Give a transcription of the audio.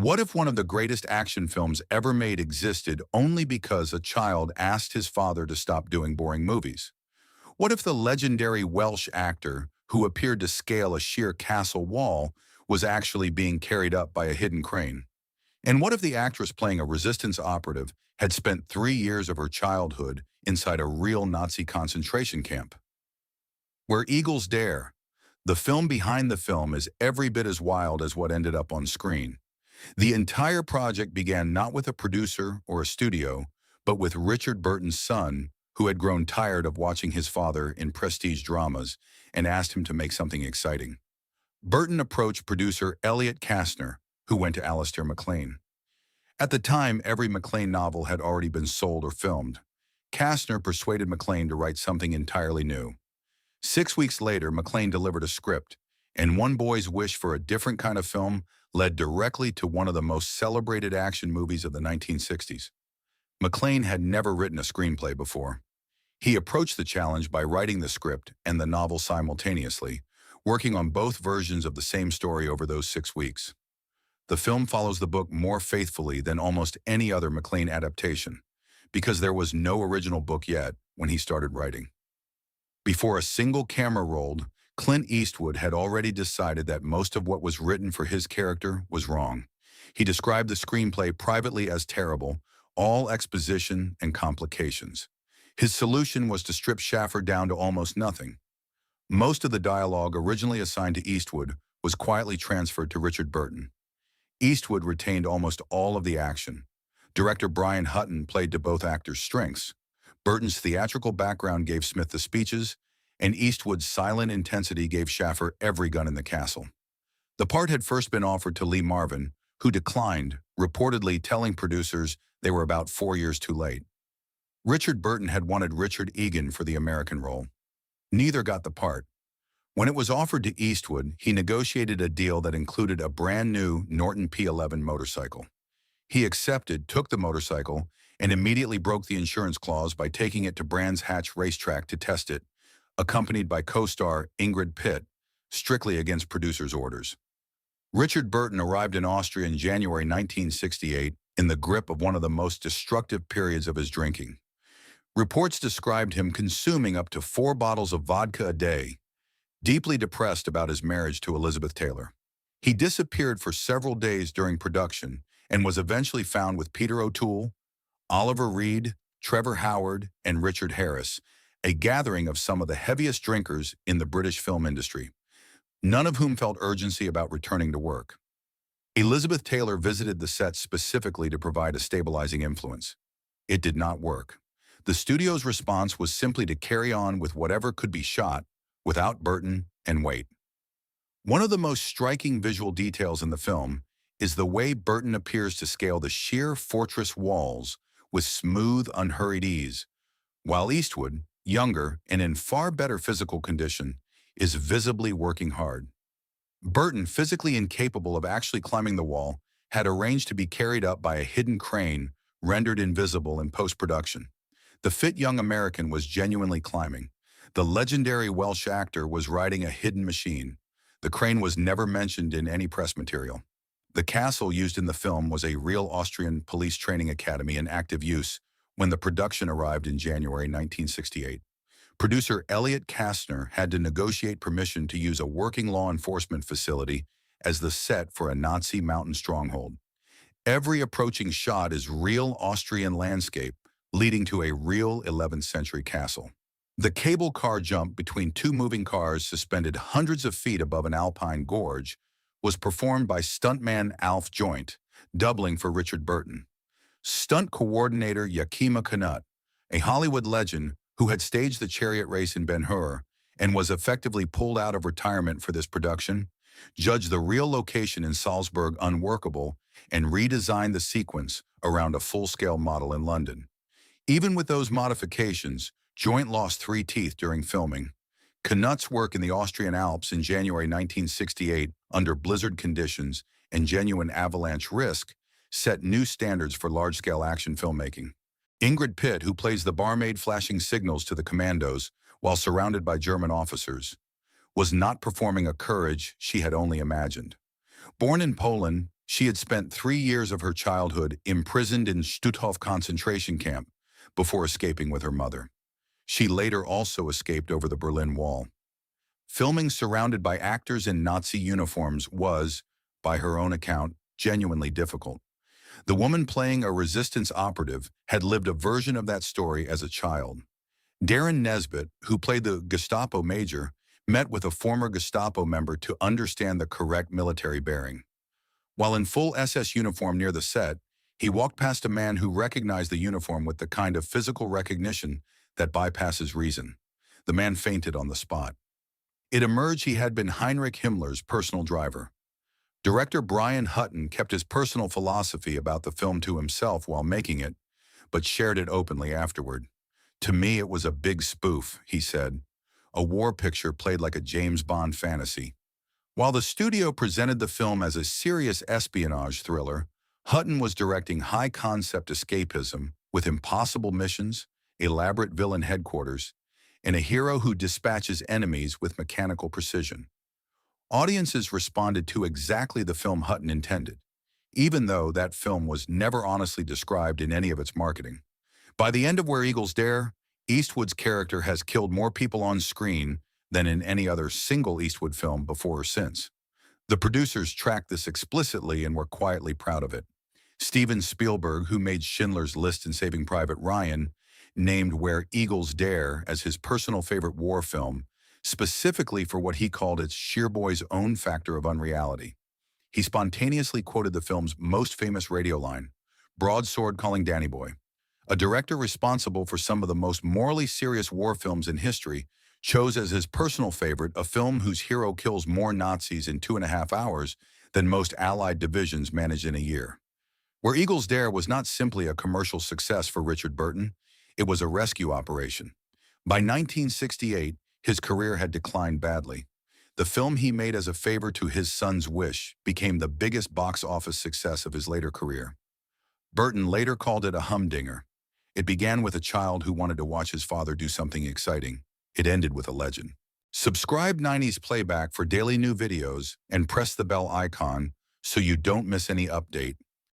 What if one of the greatest action films ever made existed only because a child asked his father to stop doing boring movies? What if the legendary Welsh actor who appeared to scale a sheer castle wall was actually being carried up by a hidden crane? And what if the actress playing a resistance operative had spent 3 years of her childhood inside a real Nazi concentration camp? Where Eagles Dare, the film behind the film is every bit as wild as what ended up on screen. The entire project began not with a producer or a studio, but with Richard Burton's son, who had grown tired of watching his father in prestige dramas and asked him to make something exciting. Burton approached producer Elliot Kastner, who went to Alistair MacLean. At the time, every MacLean novel had already been sold or filmed. Kastner persuaded MacLean to write something entirely new. 6 weeks later, MacLean delivered a script, and One Boy's Wish for a Different Kind of Film led directly to one of the most celebrated action movies of the 1960s. MacLean had never written a screenplay before. He approached the challenge by writing the script and the novel simultaneously, working on both versions of the same story over those 6 weeks. The film follows the book more faithfully than almost any other MacLean adaptation, because there was no original book yet when he started writing. Before a single camera rolled, Clint Eastwood had already decided that most of what was written for his character was wrong. He described the screenplay privately as terrible, all exposition and complications. His solution was to strip Schaffer down to almost nothing. Most of the dialogue originally assigned to Eastwood was quietly transferred to Richard Burton. Eastwood retained almost all of the action. Director Brian Hutton played to both actors' strengths. Burton's theatrical background gave Smith the speeches, and Eastwood's silent intensity gave Schaffer every gun in the castle. The part had first been offered to Lee Marvin, who declined, reportedly telling producers they were about 4 years too late. Richard Burton had wanted Richard Egan for the American role. Neither got the part. When it was offered to Eastwood, he negotiated a deal that included a brand new Norton P11 motorcycle. He accepted, took the motorcycle, and immediately broke the insurance clause by taking it to Brands Hatch Racetrack to test it, accompanied by co-star Ingrid Pitt, strictly against producers' orders. Richard Burton arrived in Austria in January 1968 in the grip of one of the most destructive periods of his drinking. Reports described him consuming up to 4 bottles of vodka a day, deeply depressed about his marriage to Elizabeth Taylor. He disappeared for several days during production and was eventually found with Peter O'Toole, Oliver Reed, Trevor Howard, and Richard Harris, a gathering of some of the heaviest drinkers in the British film industry, none of whom felt urgency about returning to work. Elizabeth Taylor visited the set specifically to provide a stabilizing influence. It did not work. The studio's response was simply to carry on with whatever could be shot without Burton and wait. One of the most striking visual details in the film is the way Burton appears to scale the sheer fortress walls with smooth, unhurried ease, while Eastwood, younger and in far better physical condition, is visibly working hard. Burton, physically incapable of actually climbing the wall, had arranged to be carried up by a hidden crane rendered invisible in post-production. The fit young American was genuinely climbing. The legendary Welsh actor was riding a hidden machine. The crane was never mentioned in any press material. The castle used in the film was a real Austrian police training academy in active use when the production arrived in January 1968. Producer Elliot Kastner had to negotiate permission to use a working law enforcement facility as the set for a Nazi mountain stronghold. Every approaching shot is real Austrian landscape, leading to a real 11th century castle. The cable car jump between 2 moving cars suspended hundreds of feet above an alpine gorge was performed by stuntman Alf Joint, doubling for Richard Burton. Stunt coordinator Yakima Canutt, a Hollywood legend who had staged the chariot race in Ben-Hur and was effectively pulled out of retirement for this production, judged the real location in Salzburg unworkable and redesigned the sequence around a full-scale model in London. Even with those modifications, Joint lost 3 teeth during filming. Canutt's work in the Austrian Alps in January 1968 under blizzard conditions and genuine avalanche risk set new standards for large-scale action filmmaking. Ingrid Pitt, who plays the barmaid flashing signals to the commandos while surrounded by German officers, was not performing a courage she had only imagined. Born in Poland, She had spent 3 years of her childhood imprisoned in Stutthof concentration camp before escaping with her mother. She later also escaped over the Berlin Wall. Filming surrounded by actors in Nazi uniforms was, by her own account, genuinely difficult. The woman playing a resistance operative had lived a version of that story as a child. Darren Nesbitt, who played the Gestapo major, met with a former Gestapo member to understand the correct military bearing. While in full SS uniform near the set, he walked past a man who recognized the uniform with the kind of physical recognition that bypasses reason. The man fainted on the spot. It emerged he had been Heinrich Himmler's personal driver. Director Brian Hutton kept his personal philosophy about the film to himself while making it, but shared it openly afterward. "To me, it was a big spoof," he said. "A war picture played like a James Bond fantasy." While the studio presented the film as a serious espionage thriller, Hutton was directing high-concept escapism with impossible missions, elaborate villain headquarters, and a hero who dispatches enemies with mechanical precision. Audiences responded to exactly the film Hutton intended, even though that film was never honestly described in any of its marketing. By the end of Where Eagles Dare, Eastwood's character has killed more people on screen than in any other single Eastwood film before or since. The producers tracked this explicitly and were quietly proud of it. Steven Spielberg, who made Schindler's List and Saving Private Ryan, named Where Eagles Dare as his personal favorite war film, specifically for what he called its sheer boy's own factor of unreality. He spontaneously quoted the film's most famous radio line, "Broadsword calling Danny Boy." A director responsible for some of the most morally serious war films in history chose as his personal favorite a film whose hero kills more Nazis in 2.5 hours than most Allied divisions managed in a year. Where Eagles Dare was not simply a commercial success for Richard Burton, it was a rescue operation. By 1968, his career had declined badly. The film he made as a favor to his son's wish became the biggest box office success of his later career. Burton later called it a humdinger. It began with a child who wanted to watch his father do something exciting. It ended with a legend. Subscribe 90s Playback for daily new videos and press the bell icon so you don't miss any update.